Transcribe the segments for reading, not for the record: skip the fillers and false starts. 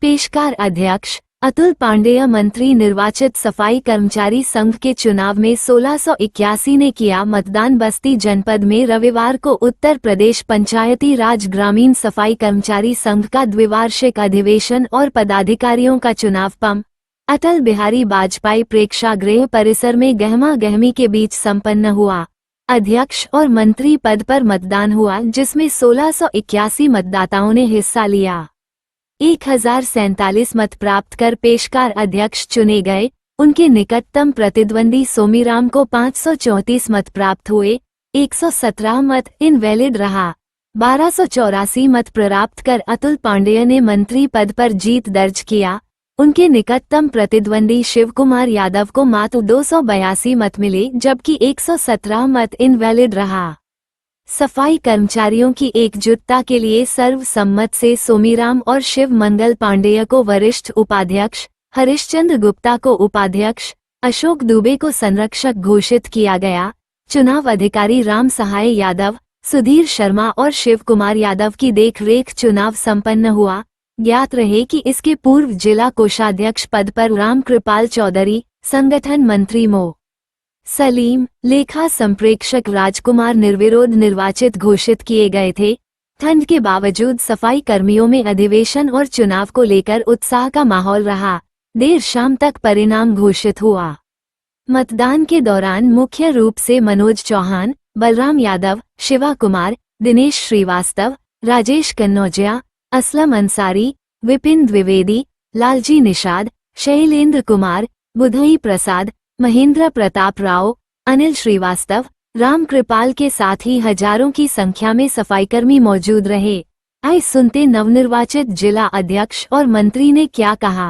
पेशकार अध्यक्ष अतुल पांडेय मंत्री निर्वाचित सफाई कर्मचारी संघ के चुनाव में 1681 ने किया मतदान। बस्ती जनपद में रविवार को उत्तर प्रदेश पंचायती राज ग्रामीण सफाई कर्मचारी संघ का द्विवार्षिक अधिवेशन और पदाधिकारियों का चुनाव पम अटल बिहारी वाजपेयी प्रेक्षागृह परिसर में गहमा गहमी के बीच संपन्न हुआ। अध्यक्ष और मंत्री पद पर मतदान हुआ, जिसमें 1681 मतदाताओं ने हिस्सा लिया। 1047 मत प्राप्त कर पेशकार अध्यक्ष चुने गए। उनके निकटतम प्रतिद्वंदी सोमीराम को 534 मत प्राप्त हुए। 117 मत इनवैलिड रहा। 1284 मत प्राप्त कर अतुल पांडेय ने मंत्री पद पर जीत दर्ज किया। उनके निकटतम प्रतिद्वंदी शिव कुमार यादव को मात्र 282 मत मिले, जबकि 117 मत इनवैलिड रहा। सफाई कर्मचारियों की एकजुटता के लिए सर्वसम्मत से सोमीराम और शिव मंगल पांडेय को वरिष्ठ उपाध्यक्ष, हरिश्चंद्र गुप्ता को उपाध्यक्ष, अशोक दुबे को संरक्षक घोषित किया गया। चुनाव अधिकारी राम सहाय यादव, सुधीर शर्मा और शिव कुमार यादव की देखरेख चुनाव संपन्न हुआ। ज्ञात रहे कि इसके पूर्व जिला कोषाध्यक्ष पद पर राम कृपाल चौधरी, संगठन मंत्री मो सलीम, लेखा संप्रेक्षक राजकुमार निर्विरोध निर्वाचित घोषित किए गए थे। ठंड के बावजूद सफाई कर्मियों में अधिवेशन और चुनाव को लेकर उत्साह का माहौल रहा। देर शाम तक परिणाम घोषित हुआ। मतदान के दौरान मुख्य रूप से मनोज चौहान, बलराम यादव, शिवा कुमार, दिनेश श्रीवास्तव, राजेश कन्नौजिया, असलम अंसारी, विपिन द्विवेदी, लालजी निषाद, शैलेंद्र कुमार, बुधई प्रसाद, महेंद्र प्रताप राव, अनिल श्रीवास्तव, राम कृपाल के साथ ही हजारों की संख्या में सफाईकर्मी मौजूद रहे। आइए सुनते नवनिर्वाचित जिला अध्यक्ष और मंत्री ने क्या कहा।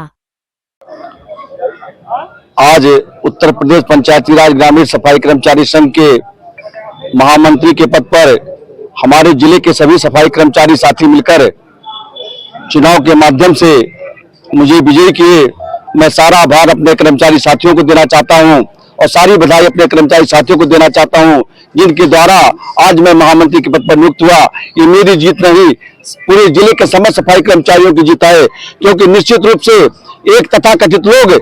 आज उत्तर प्रदेश पंचायती राज ग्रामीण सफाई कर्मचारी संघ के महामंत्री के पद पर हमारे जिले के सभी सफाई कर्मचारी साथी मिलकर चुनाव के माध्यम से मुझे विजयी किए। मैं सारा आभार अपने कर्मचारी साथियों को देना चाहता हूं और सारी बधाई अपने कर्मचारी साथियों को देना चाहता हूं, जिनके द्वारा आज मैं महामंत्री के पद पर नियुक्त हुआ। ये मेरी जीत नहीं, पूरे जिले के समस्त सफाई कर्मचारियों की जीत है, क्योंकि निश्चित रूप से एक तथाकथित लोग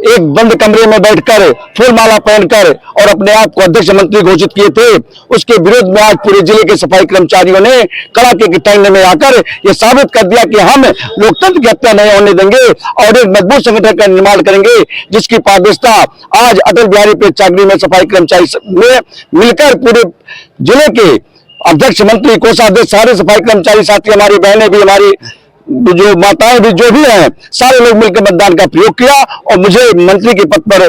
एक बंद कमरे में बैठकर फूल माला पहनकर और अपने आप को अध्यक्ष मंत्री घोषित किए थे। उसके विरोध में आज पूरे जिले के सफाई कर्मचारियों ने कड़ाके की ठंड में आकर ये साबित कर दिया कि हम लोकतंत्र की हत्या नहीं होने देंगे और एक मजबूत संगठन का निर्माण करेंगे, जिसकी पारदर्शिता आज अटल बिहारी प्रेक्षागृह में सफाई कर्मचारी में मिलकर पूरे जिले के अध्यक्ष, मंत्री, कोषाध्यक्ष, सारे सफाई कर्मचारी साथी, हमारी बहनें भी, हमारी जो माताएं भी, जो भी हैं, सारे लोग मिलकर मतदान का प्रयोग किया और मुझे मंत्री के पद पर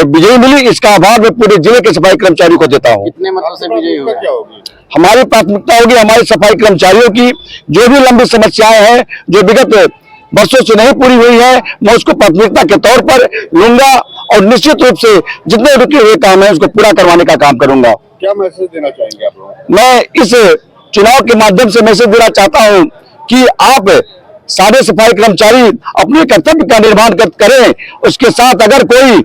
विजयी मिली। इसका आभार मैं पूरे जिले के सफाई कर्मचारियों को देता हूं। कितने मतों से विजयी हुए? हमारी प्राथमिकता होगी हमारे सफाई कर्मचारियों की जो भी लंबी समस्याएं हैं, जो विगत वर्षों से नहीं पूरी हुई है, मैं उसको प्राथमिकता के तौर पर लूंगा और निश्चित रूप से जितने रुके हुए काम है उसको पूरा करवाने का काम करूंगा। क्या मैसेज देना चाहेंगे आप लोग? मैं इस चुनाव के माध्यम से मैसेज देना चाहता हूं कि आप सारे सफाई कर्मचारी अपने कर्तव्य का निर्वहन करें। उसके साथ अगर कोई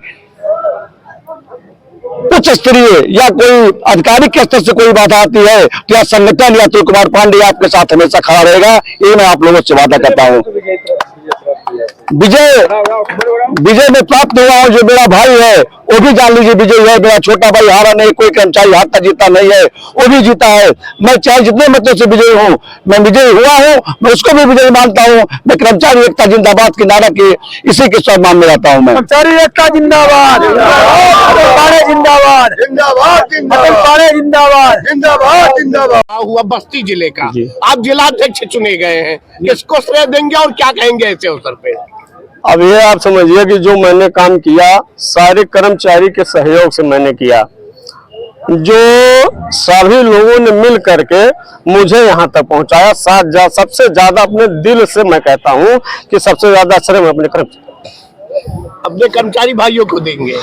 उच्च स्तरीय या कोई आधिकारिक के स्तर से कोई बाधा आती है तो यह संगठन या अतुल कुमार पांडे आपके साथ हमेशा खड़ा रहेगा। ये मैं आप लोगों से वादा करता हूँ। विजय में प्राप्त हुआ हूँ। जो मेरा भाई है वो भी जान लीजिए विजय है। मेरा छोटा भाई हारा नहीं, कोई कर्मचारी हारता जीता नहीं है, वो भी जीता है। मैं चाहे जितने मतों से विजयी हूँ, मैं विजयी हुआ हूँ, मैं उसको भी विजयी मानता हूँ। मैं कर्मचारी एकता जिंदाबाद के नारा के इसी के सम्मान में रहता हूँ। मैं कर्मचारी एकता जिंदाबाद, जिंदाबाद, जिंदाबाद, जिंदाबाद, जिंदाबाद, जिंदाबाद। हुआ बस्ती जिले का, आप जिलाध्यक्ष चुने गए हैं, किसको श्रेय देंगे और क्या कहेंगे ऐसे अवसर पे? अब ये आप समझिए कि जो मैंने काम किया सारे कर्मचारी के सहयोग से मैंने किया। जो सभी लोगों ने मिल करके मुझे यहाँ तक पहुँचाया। सबसे ज्यादा अपने दिल से मैं कहता हूँ कि सबसे ज्यादा श्रेय मैं अपने कर्मचारी भाइयों को देंगे।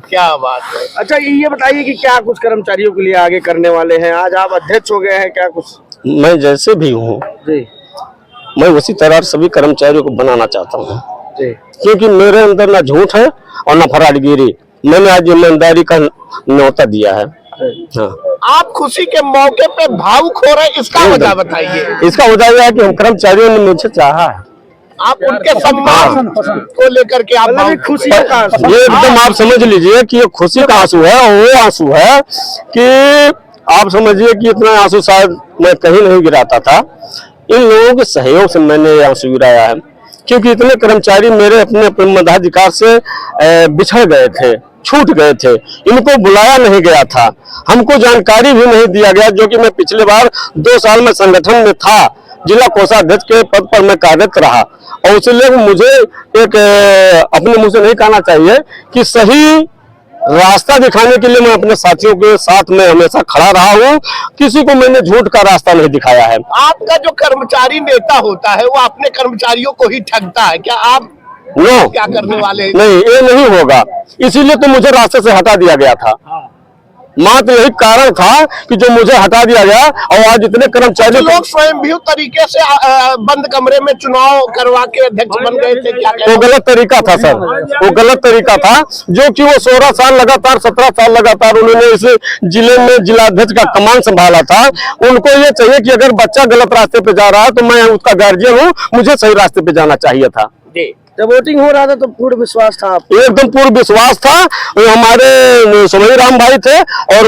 क्या बात है। अच्छा ये बताइए कि क्या कुछ कर्मचारियों के लिए आगे करने वाले हैं? आज आप अध्यक्ष हो गए हैं, क्या कुछ? मैं जैसे भी हूँ मैं उसी तरह सभी कर्मचारियों को बनाना चाहता हूँ, क्योंकि मेरे अंदर ना झूठ है और ना फराडगिरी। मैंने आज ईमानदारी का न्योता दिया है। हाँ। आप खुशी के मौके पे भावुक हो रहे, इसका वजह बताइए। इसका वजह यह है कि हम कर्मचारियों ने मुझे चाहा है। आप उनके सम्मान को लेकर के आप खुशी ये एकदम आप समझ लीजिए कि ये खुशी का आंसू है, और वो आंसू है कि आप समझिए कि इतना आंसू शायद मैं कहीं नहीं गिराता था। इन लोगों के सहयोग से मैंने ये आंसू गिराया है, क्योंकि इतने कर्मचारी मेरे अपने मताधिकार से बिछड़ गए थे, छूट गए थे, इनको बुलाया नहीं गया था, हमको जानकारी भी नहीं दिया गया। जो कि मैं पिछले बार 2 साल में संगठन में था, जिला कोषाध्यक्ष के पद पर मैं कार्यरत रहा, और इसलिए मुझे एक अपने मुंह से नहीं कहना चाहिए कि सही रास्ता दिखाने के लिए मैं अपने साथियों के साथ में हमेशा खड़ा रहा हूँ। किसी को मैंने झूठ का रास्ता नहीं दिखाया है। आपका जो कर्मचारी नेता होता है वो अपने कर्मचारियों को ही ठगता है, क्या आप क्या करने वाले हैं? नहीं, ये नहीं होगा, इसीलिए तो मुझे रास्ते से हटा दिया गया था। मात्र यही कारण था कि जो मुझे हटा दिया गया, और आज इतने कर्मचारी लोग स्वयं तरीके से बंद कमरे में चुनाव करवा के अध्यक्ष बन गए थे, क्या वो गलत तरीका था सर, वो गलत तरीका था। जो कि वो 16 साल लगातार 17 साल लगातार उन्होंने इस जिले में जिलाध्यक्ष का कमान संभाला था। उनको ये चाहिए कि अगर बच्चा गलत रास्ते पे जा रहा है तो मैं उसका गार्जियन हूँ, मुझे सही रास्ते पे जाना चाहिए था। जब वोटिंग हो रहा था तो पूर्ण विश्वास था, एकदम पूर्ण विश्वास था। हमारे सुभई राम भाई थे और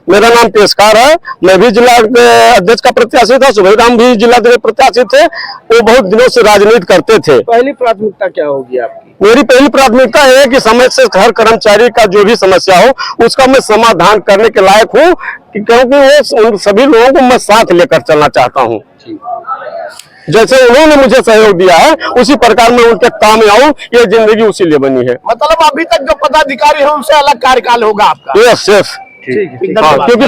मेरा नाम पेशकार है, मैं भी जिला अध्यक्ष का प्रत्याशी था, सुभई राम भी जिला प्रत्याशी थे। वो बहुत दिनों से राजनीति करते थे। पहली प्राथमिकता क्या होगी आपकी? मेरी पहली प्राथमिकता है कि समय से हर कर्मचारी का जो भी समस्या हो उसका मैं समाधान करने के लायक हूँ, क्योंकि वो उन सभी लोगों को मैं साथ लेकर चलना चाहता हूँ। जैसे उन्होंने मुझे सहयोग दिया है उसी प्रकार मैं उनके काम में आऊं, ये जिंदगी उसी लिए बनी है। मतलब अभी तक जो पदाधिकारी है उनसे अलग कार्यकाल होगा आपका? यस, ठीक है, क्योंकि